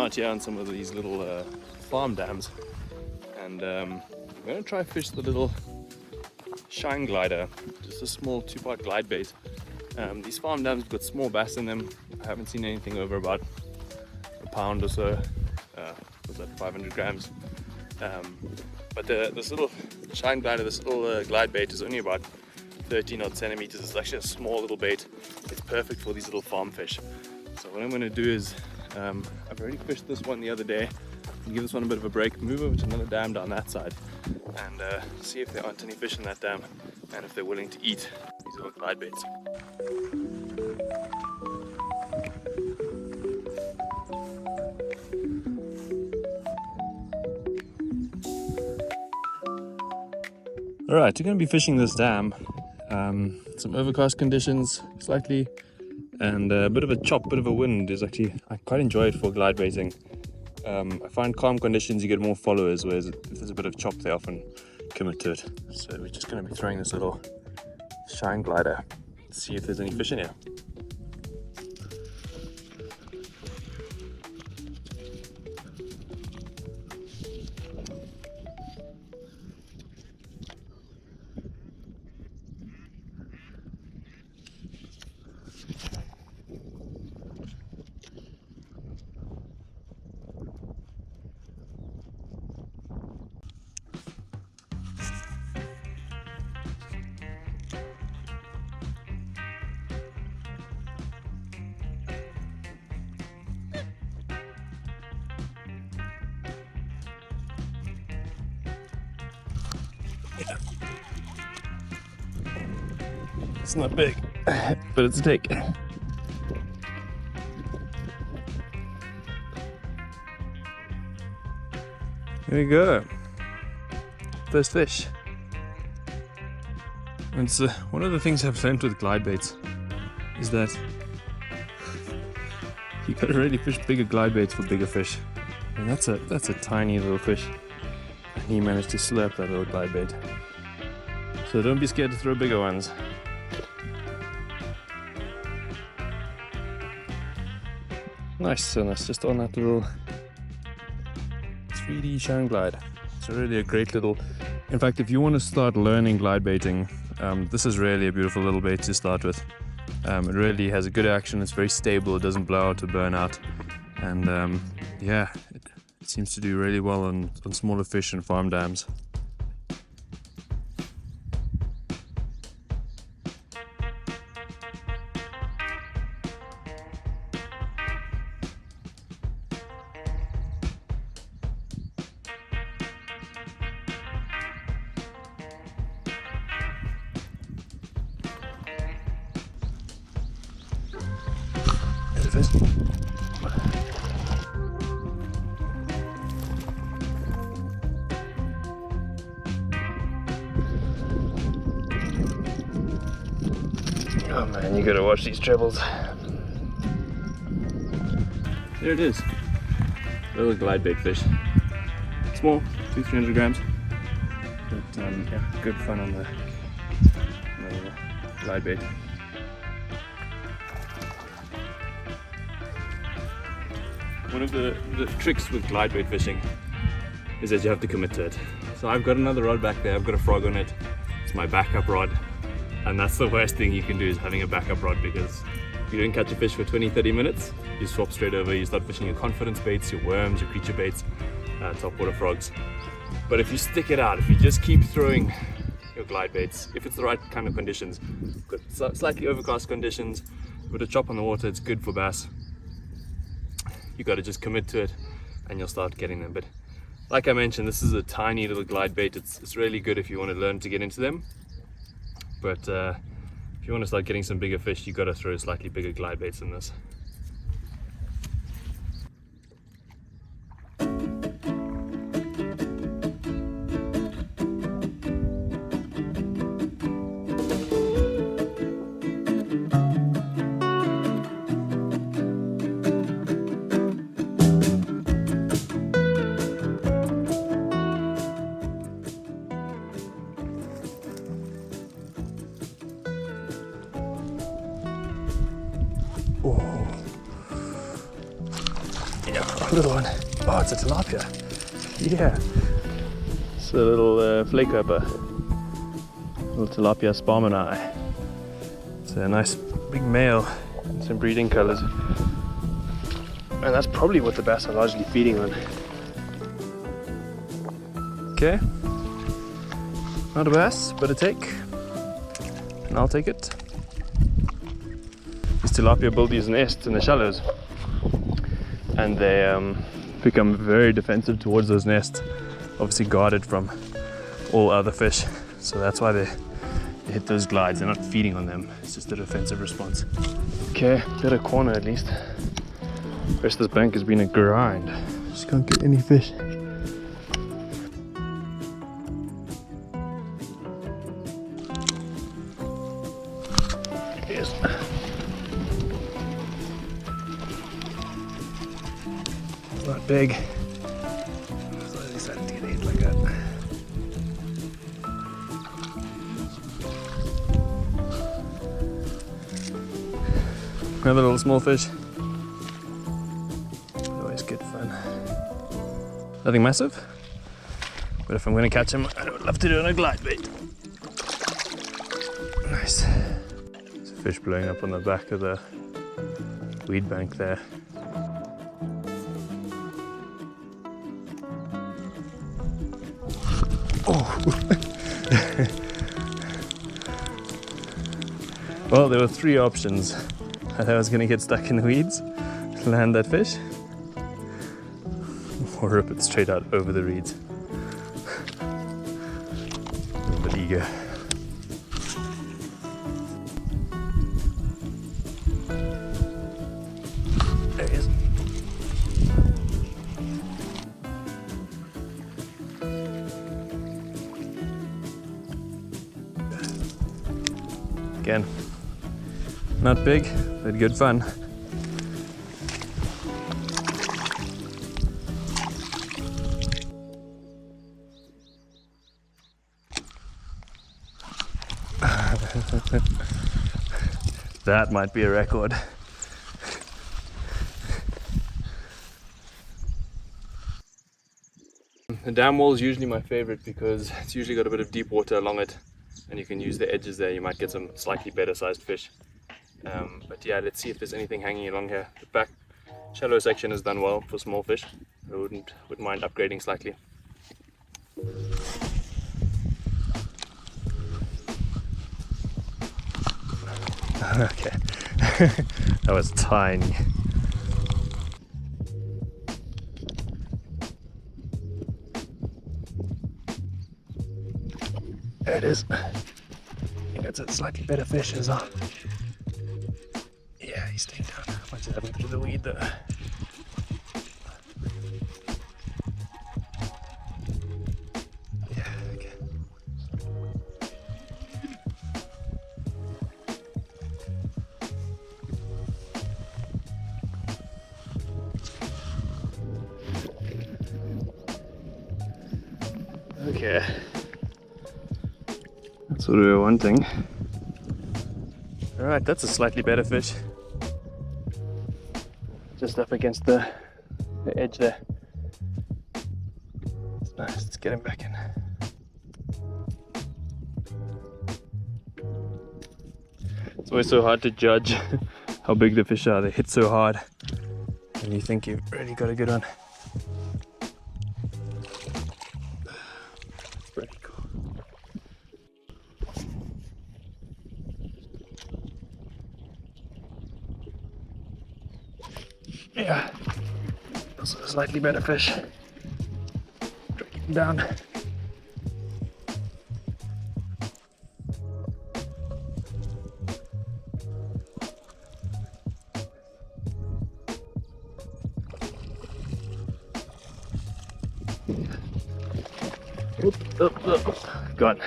out here on some of these little farm dams, and I'm going to try fish the little shine glider, just a small 2-part glide bait. These farm dams have got small bass in them. I haven't seen anything over about a pound or so. Was that 500 grams? But this little shine glider, this little glide bait is only about 13 odd centimeters. It's actually a small little bait. It's perfect for these little farm fish. So what I'm going to do is, I've already fished this one the other day. I'm give this one a bit of a break, move over to another dam down that side, and see if there aren't any fish in that dam, and if they're willing to eat these little glide baits. Alright, you're going to be fishing this dam. Some overcast conditions, slightly, and a bit of a chop, bit of a wind is actually, I quite enjoy it for glide baiting. I find calm conditions you get more followers, whereas if there's a bit of chop they often commit to it. So we're just going to be throwing this little shine glider, see if there's any fish in here. It's not big, but it's a take. Here we go. First fish. And so one of the things I've learned with glide baits is that you gotta really fish bigger glide baits for bigger fish. And that's a tiny little fish. And he managed to slurp that little glide bait. So don't be scared to throw bigger ones. Nice, and that's just on that little 3D shine glide. It's really a great little, in fact, if you want to start learning glide baiting, this is really a beautiful little bait to start with. It really has a good action, it's very stable, it doesn't blow out or burn out, and yeah, it seems to do really well on smaller fish and farm dams. Oh man, you gotta watch these trebles. There it is. Little glide bait fish. Small, 200-300 grams. But yeah, good fun on the glide bait. One of the tricks with glide bait fishing is that you have to commit to it. So I've got another rod back there, I've got a frog on it. It's my backup rod. And that's the worst thing you can do, is having a backup rod, because if you don't catch a fish for 20-30 minutes, you swap straight over, you start fishing your confidence baits, your worms, your creature baits, topwater frogs. But if you stick it out, if you just keep throwing your glide baits, if it's the right kind of conditions, slightly overcast conditions, with a chop on the water, it's good for bass. You got to just commit to it and you'll start getting them. But like I mentioned, this is a tiny little glide bait. It's really good if you want to learn to get into them. But if you want to start getting some bigger fish, you've got to throw slightly bigger glide baits than this. little one. Oh, it's a tilapia. Yeah. It's a little flake hopper. Little tilapia sparmani. It's a nice big male and some breeding colours. And that's probably what the bass are largely feeding on. Okay. Not a bass, but a take. And I'll take it. These tilapia build these nests in the shallows. And they become very defensive towards those nests. Obviously guarded from all other fish. So that's why they hit those glides. They're not feeding on them. It's just a defensive response. Okay, got a corner at least. The rest of this bank has been a grind. Just can't get any fish. Yes. Not big. So I decided to get hit like that. Another little small fish. Always good fun. Nothing massive, but if I'm going to catch him, I would love to do it on a glide bait. Nice. There's a fish blowing up on the back of the weed bank there. Oh! Well, there were three options. I thought I was going to get stuck in the weeds, land that fish, or rip it straight out over the reeds. A little bit eager. There he is. Again, not big, but good fun. That might be a record. The dam wall is usually my favorite because it's usually got a bit of deep water along it, and you can use the edges there. You might get some slightly better sized fish. But yeah, let's see if there's anything hanging along here. The back shallow section has done well for small fish. I wouldn't mind upgrading slightly. Okay, that was tiny. There it is. I think that's a slightly better fish as well. Yeah, he's staying down. Might just have him through the weed though. Yeah, okay. Okay. That's what we were wanting. Alright, that's a slightly better fish. Just up against the edge there. It's nice, let's get him back in. It's always so hard to judge how big the fish are. They hit so hard and you think you've really got a good one. It's pretty cool. Yeah, also a slightly better fish. Drag him down. Oop, oop, oop. Gone.